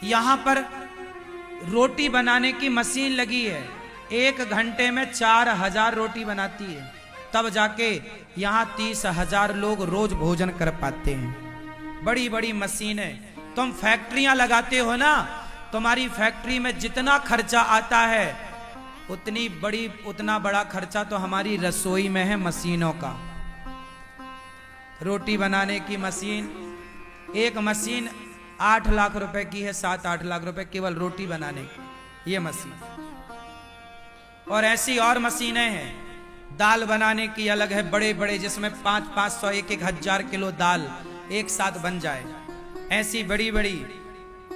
यहां पर रोटी बनाने की मशीन लगी है, 1 घंटे में 4000 रोटी बनाती है, तब जाके यहां 30,000 लोग रोज भोजन कर पाते हैं। बड़ी बड़ी मशीनें। तुम फैक्ट्रियां लगाते हो ना, तुम्हारी फैक्ट्री में जितना खर्चा आता है उतना बड़ा खर्चा तो हमारी रसोई में है मशीनों का। रोटी बनाने की मशीन, एक मशीन 8 लाख रुपए की है, 7-8 लाख रुपए केवल रोटी बनाने की ये मशीन। और ऐसी और मशीनें हैं, दाल बनाने की अलग है, बड़े बड़े जिसमें 500 1,000 किलो दाल एक साथ बन जाए, ऐसी बड़ी बड़ी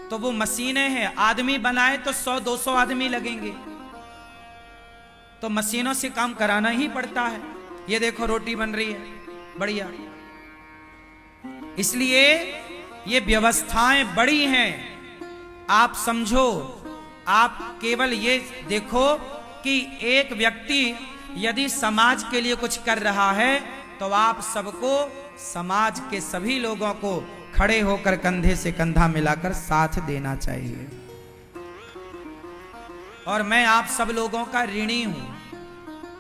तो वो मशीनें हैं। आदमी बनाए तो 100-200 आदमी लगेंगे, तो मशीनों से काम कराना ही पड़ता है। ये देखो रोटी बन रही है बढ़िया। इसलिए ये व्यवस्थाएं बड़ी हैं। आप समझो, आप केवल ये देखो कि एक व्यक्ति यदि समाज के लिए कुछ कर रहा है तो आप सबको, समाज के सभी लोगों को खड़े होकर कंधे से कंधा मिलाकर साथ देना चाहिए। और मैं आप सब लोगों का ऋणी हूं।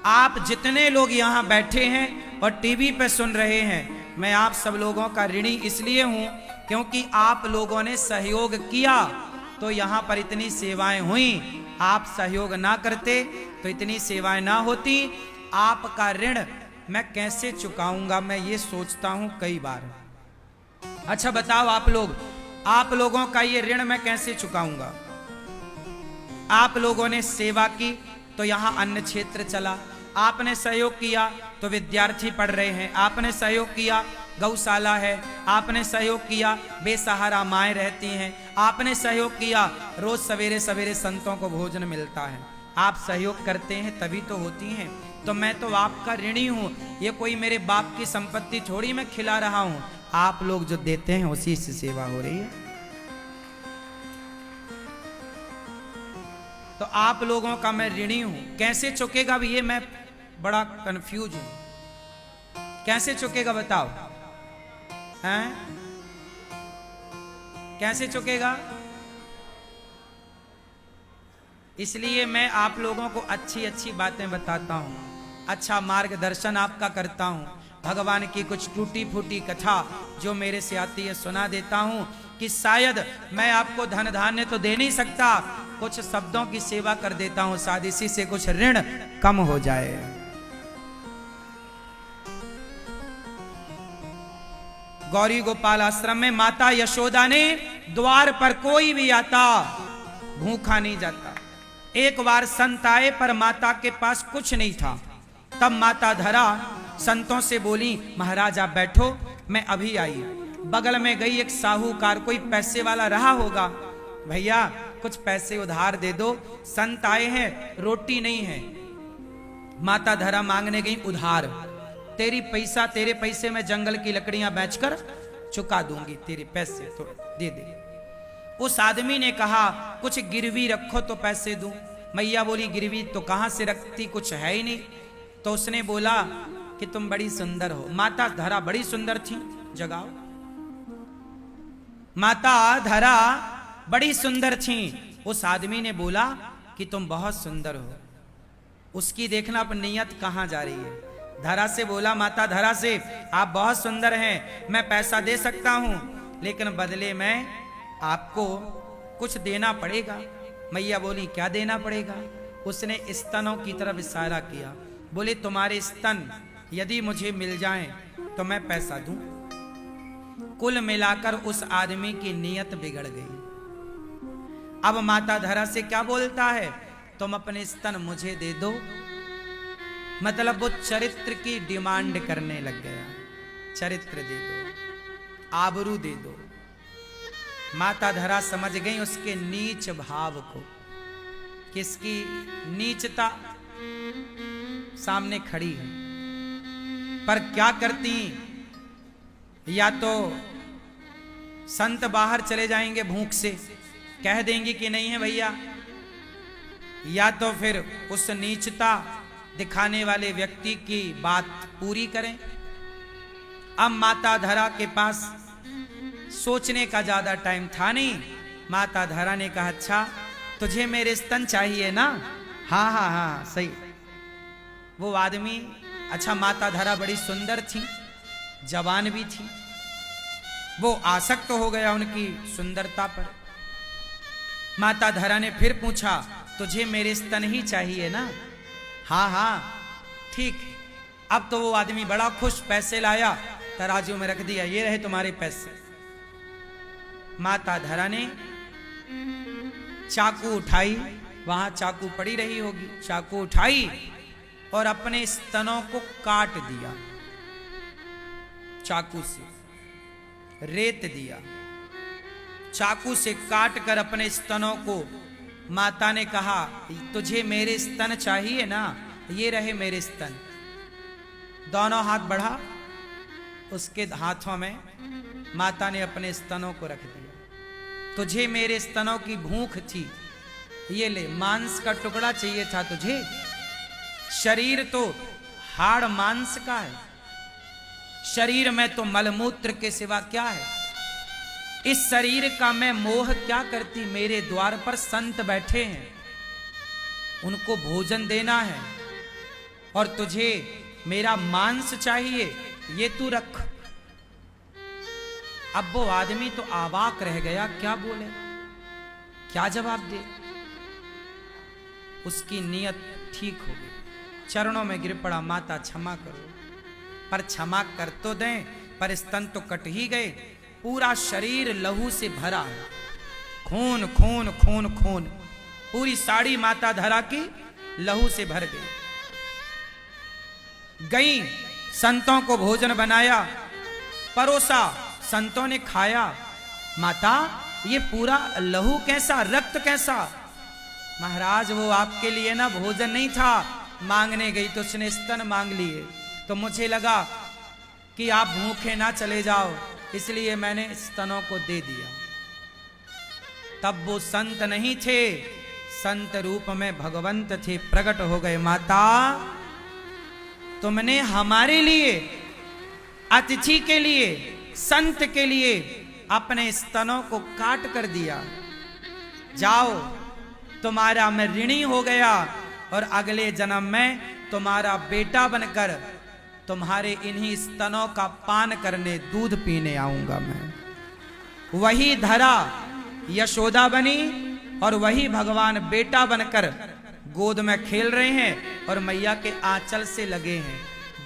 आप जितने लोग यहां बैठे हैं और टीवी पे सुन रहे हैं, मैं आप सब लोगों का ऋणी इसलिए हूं क्योंकि आप लोगों ने सहयोग किया तो यहां पर इतनी सेवाएं हुई। आप सहयोग ना करते तो इतनी सेवाएं ना होती। आपका ऋण मैं कैसे चुकाऊंगा, मैं ये सोचता हूं कई बार। अच्छा बताओ आप लोगों का ये ऋण मैं कैसे चुकाऊंगा। आप लोगों ने सेवा की तो यहां अन्न क्षेत्र चला, आपने सहयोग किया तो विद्यार्थी पढ़ रहे हैं, आपने सहयोग किया गौशाला है, आपने सहयोग किया बेसहारा माएँ रहती हैं, आपने सहयोग किया रोज सवेरे सवेरे संतों को भोजन मिलता है। आप सहयोग करते हैं तभी तो होती हैं। तो मैं तो आपका ऋणी हूं। ये कोई मेरे बाप की संपत्ति थोड़ी मैं खिला रहा हूं, आप लोग जो देते हैं उसी से सेवा हो रही है। तो आप लोगों का मैं ऋणी हूं। कैसे चुकेगा भी ये मैं बड़ा कंफ्यूज हूं। कैसे चुकेगा बताओ हैं? कैसे चुकेगा? इसलिए मैं आप लोगों को अच्छी अच्छी बातें बताता हूं, अच्छा मार्गदर्शन आपका करता हूं। भगवान की कुछ टूटी फूटी कथा जो मेरे से आती है सुना देता हूं कि शायद मैं आपको धन धान्य तो दे नहीं सकता, कुछ शब्दों की सेवा कर देता हूं, शायद इसी से कुछ ऋण कम हो जाए। गौरी गोपाल आश्रम में माता यशोदा ने द्वार पर कोई भी आता भूखा नहीं जाता। एक बार संत आए पर माता के पास कुछ नहीं था। तब माता धरा संतों से बोली, महाराज आप बैठो, मैं अभी आई। बगल में गई एक साहूकार, कोई पैसे वाला रहा होगा, भैया कुछ पैसे उधार दे दो, संत आए हैं, रोटी नहीं है। माता धरा मांगने गई उधार, तेरे पैसे में जंगल की लकड़ियां बेचकर चुका दूंगी, तेरे पैसे तो दे दे। उस आदमी ने कहा कुछ गिरवी रखो तो पैसे दूं। मैया बोली गिरवी तो कहां से रखती, कुछ है ही नहीं। तो उसने बोला कि तुम बड़ी सुंदर हो। माता धरा बड़ी सुंदर थी, जगाओ। माता धरा बड़ी सुंदर थी। उस आदमी ने बोला कि तुम बहुत सुंदर हो। उसकी देखना अब नियत कहां जा रही है। धरा से बोला, माता धरा से, आप बहुत सुंदर हैं, मैं पैसा दे सकता हूं, लेकिन बदले में आपको कुछ देना पड़ेगा। मैया बोली क्या देना पड़ेगा? उसने स्तनों की तरफ इशारा किया, बोले तुम्हारे स्तन यदि मुझे मिल जाएं तो मैं पैसा दूं। कुल मिलाकर उस आदमी की नियत बिगड़ गई। अब माता धरा से क्या बोलता है, तुम अपने स्तन मुझे दे दो। मतलब वो चरित्र की डिमांड करने लग गया, चरित्र दे दो, आबरू दे दो। माता धरा समझ गई उसके नीच भाव को, किसकी नीचता सामने खड़ी है। पर क्या करती, या तो संत बाहर चले जाएंगे भूख से, कह देंगे कि नहीं है भैया, या तो फिर उस नीचता दिखाने वाले व्यक्ति की बात पूरी करें। अब माता धरा के पास सोचने का ज्यादा टाइम था नहीं, माता धरा ने कहा अच्छा तुझे मेरे स्तन चाहिए ना? हाँ हाँ हाँ सही। वो आदमी, अच्छा माता धरा बड़ी सुंदर थी, जवान भी थी, वो आसक्त हो गया उनकी सुंदरता पर। माता धरा ने फिर पूछा तुझे मेरे स्तन ही चाहिए ना? हाँ हाँ ठीक। अब तो वो आदमी बड़ा खुश, पैसे लाया, तराजू में रख दिया, ये रहे तुम्हारे पैसे। माता धरा ने चाकू उठाई, वहां चाकू पड़ी रही होगी, चाकू उठाई और अपने स्तनों को काट दिया, चाकू से रेत दिया, चाकू से काट कर अपने स्तनों को। माता ने कहा तुझे मेरे स्तन चाहिए ना? ये रहे मेरे स्तन। दोनों हाथ बढ़ा, उसके हाथों में माता ने अपने स्तनों को रख दिया। तुझे मेरे स्तनों की भूख थी, ये ले, मांस का टुकड़ा चाहिए था तुझे, शरीर तो हाड़ मांस का है, शरीर में तो मलमूत्र के सिवा क्या है? इस शरीर का मैं मोह क्या करती? मेरे द्वार पर संत बैठे हैं, उनको भोजन देना है, और तुझे मेरा मांस चाहिए, ये तू रख। अब वो आदमी तो आवाक रह गया, क्या बोले, क्या जवाब दे। उसकी नीयत ठीक हो गई, चरणों में गिर पड़ा, माता क्षमा करो। पर क्षमा कर तो दें, पर स्तन तो कट ही गए, पूरा शरीर लहू से भरा है, खून खून खून खून, पूरी साड़ी माता धरा की लहू से भर गई। संतों को भोजन बनाया, परोसा, संतों ने खाया। माता ये पूरा लहू कैसा, रक्त कैसा? महाराज वो आपके लिए ना भोजन नहीं था, मांगने गई तो उसने स्तन मांग लिए, तो मुझे लगा कि आप भूखे ना चले जाओ, इसलिए मैंने स्तनों को दे दिया। तब वो संत नहीं थे, संत रूप में भगवंत थे, प्रकट हो गए। माता तुमने हमारे लिए, अतिथि के लिए, संत के लिए अपने स्तनों को काट कर दिया। जाओ, तुम्हारा मैं ऋणी हो गया, और अगले जन्म में तुम्हारा बेटा बनकर तुम्हारे इन्हीं स्तनों का पान करने, दूध पीने आऊंगा मैं। वही धरा यशोदा बनी, और वही भगवान बेटा बनकर गोद में खेल रहे हैं, और मैया के आंचल से लगे हैं,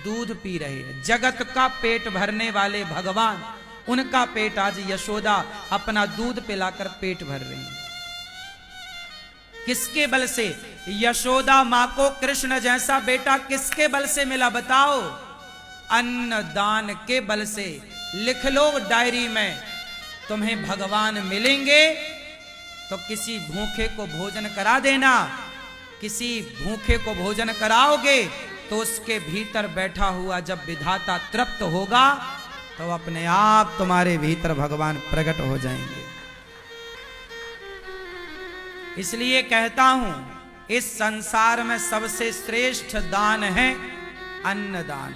दूध पी रहे हैं। जगत का पेट भरने वाले भगवान, उनका पेट आज यशोदा अपना दूध पिलाकर पेट भर रही हैं। किसके बल से? यशोदा मां को कृष्ण जैसा बेटा किसके बल से मिला बताओ? अन्न दान के बल से। लिख लो डायरी में, तुम्हें भगवान मिलेंगे तो किसी भूखे को भोजन करा देना, किसी भूखे को भोजन कराओगे तो उसके भीतर बैठा हुआ जब विधाता तृप्त होगा तो अपने आप तुम्हारे भीतर भगवान प्रकट हो जाएंगे। इसलिए कहता हूं, इस संसार में सबसे श्रेष्ठ दान है अन्नदान।